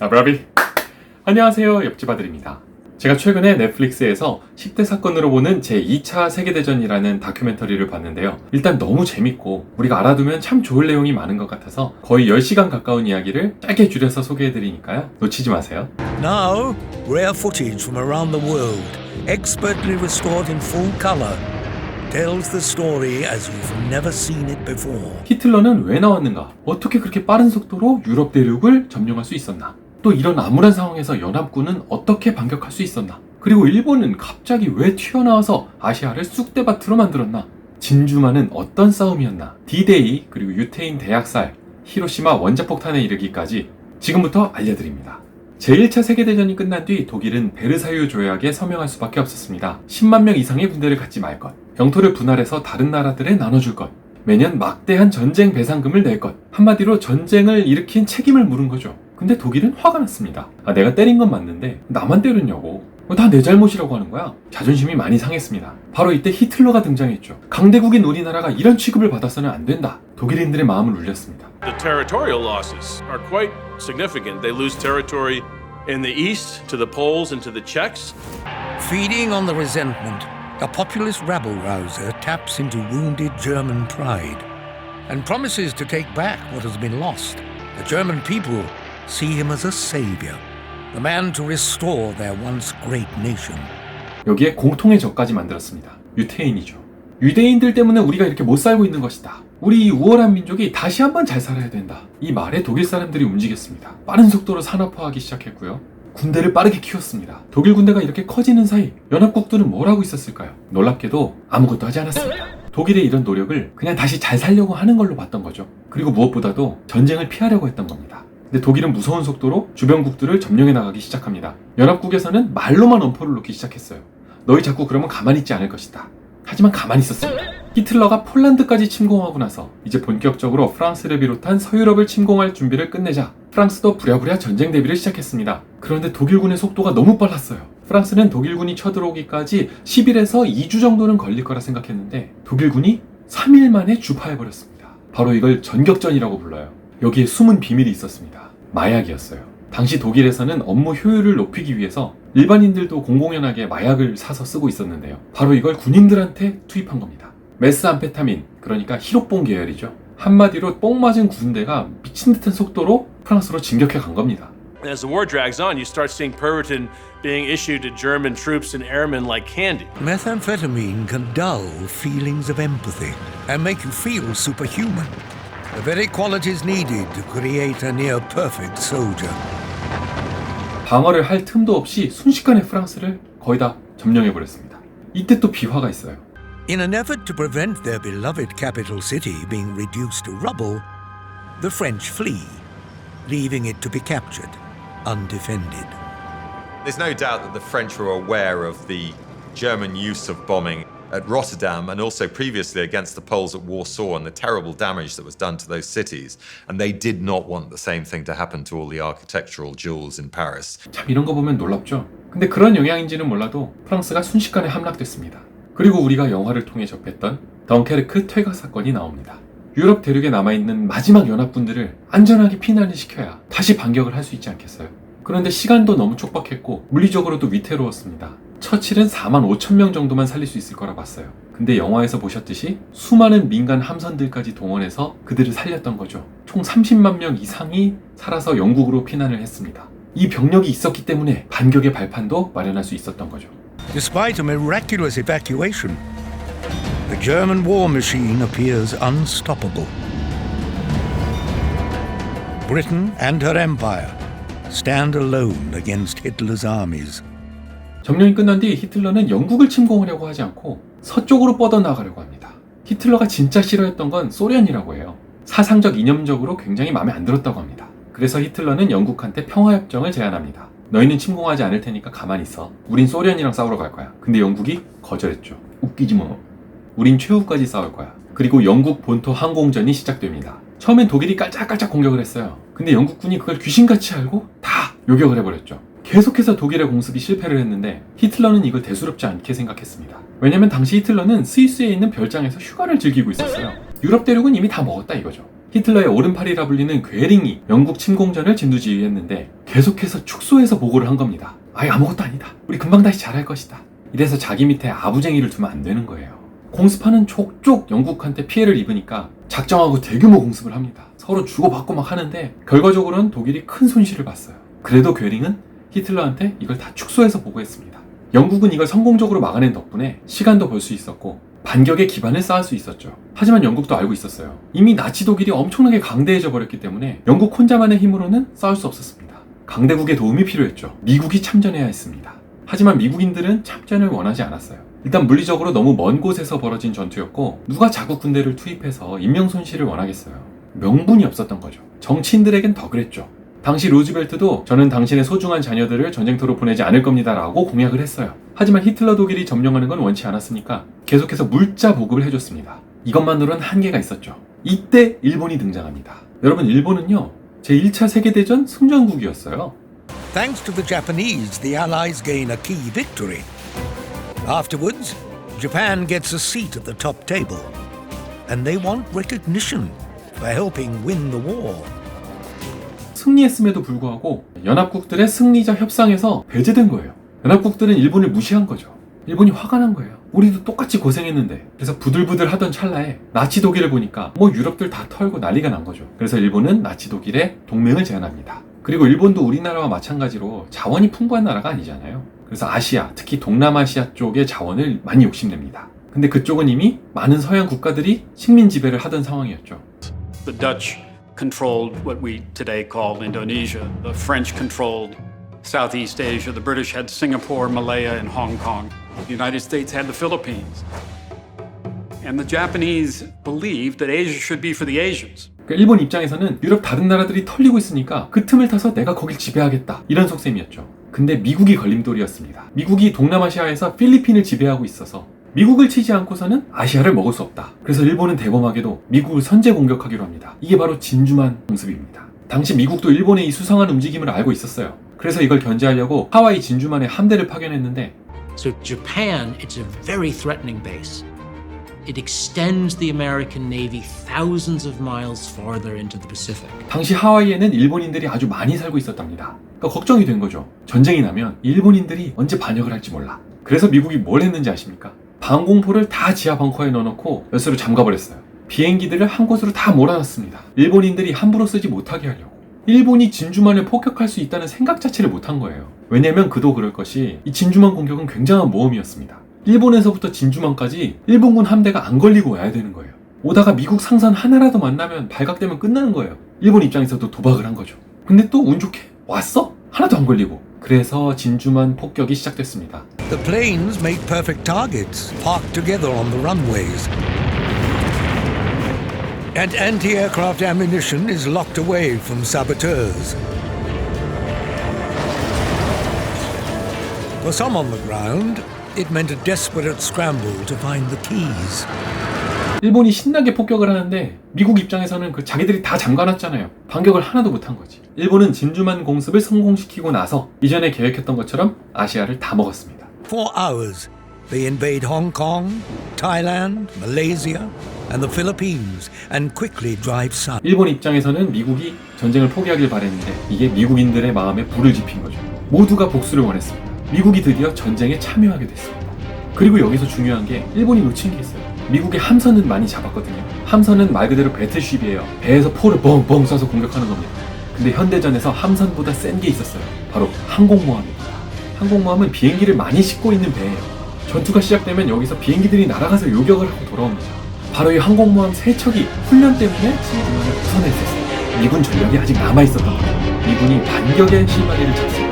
아브라비! 안녕하세요, 옆집 아들입니다. 제가 최근에 넷플릭스에서 10대 사건으로 보는 제2차 세계대전이라는 다큐멘터리를 봤는데요. 일단 너무 재밌고 우리가 알아두면 참 좋을 내용이 많은 것 같아서 거의 10시간 가까운 이야기를 짧게 줄여서 소개해드리니까요. 놓치지 마세요. Now, rare footage from around the world, expertly restored in full color, tells the story as you've never seen it before. 히틀러는 왜 나왔는가? 어떻게 그렇게 빠른 속도로 유럽 대륙을 점령할 수 있었나? 또 이런 암울한 상황에서 연합군은 어떻게 반격할 수 있었나? 그리고 일본은 갑자기 왜 튀어나와서 아시아를 쑥대밭으로 만들었나? 진주만은 어떤 싸움이었나? D-Day 그리고 유태인 대학살, 히로시마 원자폭탄에 이르기까지 지금부터 알려드립니다. 제1차 세계대전이 끝난 뒤 독일은 베르사유 조약에 서명할 수밖에 없었습니다. 10만 명 이상의 군대를 갖지 말 것, 영토를 분할해서 다른 나라들에 나눠줄 것, 매년 막대한 전쟁 배상금을 낼 것, 한마디로 전쟁을 일으킨 책임을 물은 거죠. 근데 독일은 화가 났습니다. 내가 때린 건 맞는데 나만 때렸냐고. 다 내 잘못이라고 하는 거야. 자존심이 많이 상했습니다. 바로 이때 히틀러가 등장했죠. 강대국인 우리나라가 이런 취급을 받아서는 안 된다. 독일인들의 마음을 울렸습니다. The territorial losses are quite significant. They lose territory in the east to the Poles and to the Czechs. Feeding on the resentment, a populist rabble-rouser taps into wounded German pride and promises to take back what has been lost. The German people see him as a savior, the man to restore their once great nation. 여기에 공통의 적까지 만들었습니다. 유태인이죠. 유대인들 때문에 우리가 이렇게 못 살고 있는 것이다. 우리 이 우월한 민족이 다시 한번 잘 살아야 된다. 이 말에 독일 사람들이 움직였습니다. 빠른 속도로 산업화하기 시작했고요. 군대를 빠르게 키웠습니다. 독일 군대가 이렇게 커지는 사이 연합국들은 뭘 하고 있었을까요? 놀랍게도 아무것도 하지 않았습니다. 독일의 이런 노력을 그냥 다시 잘 살려고 하는 걸로 봤던 거죠. 그리고 무엇보다도 전쟁을 피하려고 했던 겁니다. 근데 독일은 무서운 속도로 주변국들을 점령해 나가기 시작합니다. 연합국에서는 말로만 엄포를 놓기 시작했어요. 너희 자꾸 그러면 가만히 있지 않을 것이다. 하지만 가만히 있었습니다. 히틀러가 폴란드까지 침공하고 나서 이제 본격적으로 프랑스를 비롯한 서유럽을 침공할 준비를 끝내자 프랑스도 부랴부랴 전쟁 대비를 시작했습니다. 그런데 독일군의 속도가 너무 빨랐어요. 프랑스는 독일군이 쳐들어오기까지 10일에서 2주 정도는 걸릴 거라 생각했는데 독일군이 3일 만에 주파해버렸습니다. 바로 이걸 전격전이라고 불러요. 여기에 숨은 비밀이 있었습니다. 마약이었어요. 당시 독일에서는 업무 효율을 높이기 위해서 일반인들도 공공연하게 마약을 사서 쓰고 있었는데요. 바로 이걸 군인들한테 투입한 겁니다. 메스암페타민, 그러니까 히로뽕 계열이죠. 한마디로 뽕 맞은 군대가 미친 듯한 속도로 프랑스로 진격해 간 겁니다. As the war drags on, you start seeing Pervitin being issued to German troops and airmen like candy. Methamphetamine can dull feelings of empathy and make you feel superhuman. The very qualities needed to create a near-perfect soldier. 방어를 할 틈도 없이 순식간에 프랑스를 거의 다 점령해버렸습니다. 이때 또 비화가 있어요. In an effort to prevent their beloved capital city being reduced to rubble, the French flee, leaving it to be captured, undefended. There's no doubt that the French were aware of the German use of bombing at Rotterdam and also previously against the Poles at Warsaw and the terrible damage that was done to those cities. And they did not want the same thing to happen to all the architectural jewels in Paris. 참 이런 거 보면 놀랍죠? 근데 그런 영향인지는 몰라도 프랑스가 순식간에 함락됐습니다. 그리고 우리가 영화를 통해 접했던 덩케르크 퇴각 사건이 나옵니다. 유럽 대륙에 남아있는 마지막 연합군들을 안전하게 피난을 시켜야 다시 반격을 할 수 있지 않겠어요? 그런데 시간도 너무 촉박했고 물리적으로도 위태로웠습니다. 처칠은 4만 5천 명 정도만 살릴 수 있을 거라 봤어요. 근데 영화에서 보셨듯이 수많은 민간 함선들까지 동원해서 그들을 살렸던 거죠. 총 30만 명 이상이 살아서 영국으로 피난을 했습니다. 이 병력이 있었기 때문에 반격의 발판도 마련할 수 있었던 거죠. Despite a miraculous evacuation, the German war machine appears unstoppable. Britain and her empire stand alone against Hitler's armies. 점령이 끝난 뒤 히틀러는 영국을 침공하려고 하지 않고 서쪽으로 뻗어나가려고 합니다. 히틀러가 진짜 싫어했던 건 소련이라고 해요. 사상적 이념적으로 굉장히 마음에 안 들었다고 합니다. 그래서 히틀러는 영국한테 평화협정을 제안합니다. 너희는 침공하지 않을 테니까 가만히 있어. 우린 소련이랑 싸우러 갈 거야. 근데 영국이 거절했죠. 웃기지 뭐. 우린 최후까지 싸울 거야. 그리고 영국 본토 항공전이 시작됩니다. 처음엔 독일이 깔짝깔짝 공격을 했어요. 근데 영국군이 그걸 귀신같이 알고 다 요격을 해버렸죠. 계속해서 독일의 공습이 실패를 했는데 히틀러는 이걸 대수롭지 않게 생각했습니다. 왜냐면 당시 히틀러는 스위스에 있는 별장에서 휴가를 즐기고 있었어요. 유럽 대륙은 이미 다 먹었다 이거죠. 히틀러의 오른팔이라 불리는 괴링이 영국 침공전을 진두지휘했는데 계속해서 축소해서 보고를 한 겁니다. 아예 아무것도 아니다. 우리 금방 다시 잘할 것이다. 이래서 자기 밑에 아부쟁이를 두면 안 되는 거예요. 공습하는 족족 영국한테 피해를 입으니까 작정하고 대규모 공습을 합니다. 서로 주고받고 막 하는데 결과적으로는 독일이 큰 손실을 봤어요. 그래도 괴링은 히틀러한테 이걸 다 축소해서 보고했습니다. 영국은 이걸 성공적으로 막아낸 덕분에 시간도 벌 수 있었고 반격의 기반을 쌓을 수 있었죠. 하지만 영국도 알고 있었어요. 이미 나치 독일이 엄청나게 강대해져 버렸기 때문에 영국 혼자만의 힘으로는 싸울 수 없었습니다. 강대국의 도움이 필요했죠. 미국이 참전해야 했습니다. 하지만 미국인들은 참전을 원하지 않았어요. 일단 물리적으로 너무 먼 곳에서 벌어진 전투였고 누가 자국 군대를 투입해서 인명 손실을 원하겠어요. 명분이 없었던 거죠. 정치인들에겐 더 그랬죠. 당시 루즈벨트도 저는 당신의 소중한 자녀들을 전쟁터로 보내지 않을 겁니다 라고 공약을 했어요. 하지만 히틀러 독일이 점령하는 건 원치 않았으니까 계속해서 물자 보급을 해줬습니다. 이것만으로는 한계가 있었죠. 이때 일본이 등장합니다. 여러분, 일본은요 제1차 세계대전 승전국이었어요. Thanks to the Japanese, the Allies gain a key victory. Afterwards, Japan gets a seat at the top table, and they want recognition for helping win the war. 승리했음에도 불구하고 연합국들의 승리자 협상에서 배제된 거예요. 연합국들은 일본을 무시한 거죠. 일본이 화가 난 거예요. 우리도 똑같이 고생했는데. 그래서 부들부들 하던 찰나에 나치 독일을 보니까 뭐 유럽들 다 털고 난리가 난 거죠. 그래서 일본은 나치 독일의 동맹을 제안합니다. 그리고 일본도 우리나라와 마찬가지로 자원이 풍부한 나라가 아니잖아요. 그래서 아시아, 특히 동남아시아 쪽의 자원을 많이 욕심냅니다. 근데 그쪽은 이미 많은 서양 국가들이 식민 지배를 하던 상황이었죠. The Dutch controlled what we today call Indonesia. The French controlled Southeast Asia. The British had Singapore, Malaya, and Hong Kong. The United States had the Philippines. And the Japanese believed that Asia should be for the Asians. 일본 입장에서는 유럽 다른 나라들이 털리고 있으니까 그 틈을 타서 내가 거길 지배하겠다, 이런 속셈이었죠. 근데 미국이 걸림돌이었습니다. 미국이 동남아시아에서 필리핀을 지배하고 있어서 미국을 치지 않고서는 아시아를 먹을 수 없다. 그래서 일본은 대범하게도 미국을 선제 공격하기로 합니다. 이게 바로 진주만 공습입니다. 당시 미국도 일본의 이 수상한 움직임을 알고 있었어요. 그래서 이걸 견제하려고 하와이 진주만에 함대를 파견했는데 So Japan, it's a very threatening base. It extends the American Navy thousands of miles farther into the Pacific. 당시 하와이에는 일본인들이 아주 많이 살고 있었답니다. 그러니까 걱정이 된 거죠. 전쟁이 나면 일본인들이 언제 반역을 할지 몰라. 그래서 미국이 뭘 했는지 아십니까? 방공포를 다 지하 벙커에 넣어놓고 열쇠로 잠가버렸어요. 비행기들을 한 곳으로 다 몰아놨습니다. 일본인들이 함부로 쓰지 못하게 하려고. 일본이 진주만을 폭격할 수 있다는 생각 자체를 못한 거예요. 왜냐면 그도 그럴 것이 이 진주만 공격은 굉장한 모험이었습니다. 일본에서부터 진주만까지 일본군 함대가 안 걸리고 와야 되는 거예요. 오다가 미국 상선 하나라도 만나면 발각되면 끝나는 거예요. 일본 입장에서도 도박을 한 거죠. 근데 또 운 좋게 왔어? 하나도 안 걸리고. 그래서 진주만 폭격이 시작됐습니다. The planes make perfect targets, parked together on the runways. And anti-aircraft ammunition is locked away from saboteurs. For some on the ground, it meant a desperate scramble to find the keys. 일본이 신나게 폭격을 하는데 미국 입장에서는 그 자기들이 다 잠가놨잖아요. 반격을 하나도 못한 거지. 일본은 진주만 공습을 성공시키고 나서 이전에 계획했던 것처럼 아시아를 다 먹었습니다. For hours, they invade Hong Kong, Thailand, Malaysia, and the Philippines, and quickly drive south. 일본 입장에서는 미국이 전쟁을 포기하길 바랬는데 이게 미국인들의 마음에 불을 지핀 거죠. 모두가 복수를 원했습니다. 미국이 드디어 전쟁에 참여하게 됐습니다. 그리고 여기서 중요한 게 일본이 놓친 게 있어요. 미국의 함선은 많이 잡았거든요. 함선은 말 그대로 배틀쉽이에요. 배에서 포를 뻥뻥 쏴서 공격하는 겁니다. 근데 현대전에서 함선보다 센 게 있었어요. 바로 항공모함입니다. 항공모함은 비행기를 많이 싣고 있는 배예요. 전투가 시작되면 여기서 비행기들이 날아가서 요격을 하고 돌아옵니다. 바로 이 항공모함 3척이 훈련 때문에 진주만을 벗어냈었어요. 미군 전력이 아직 남아있었던 거예요. 미군이 반격의 실마리를 쳤습니다.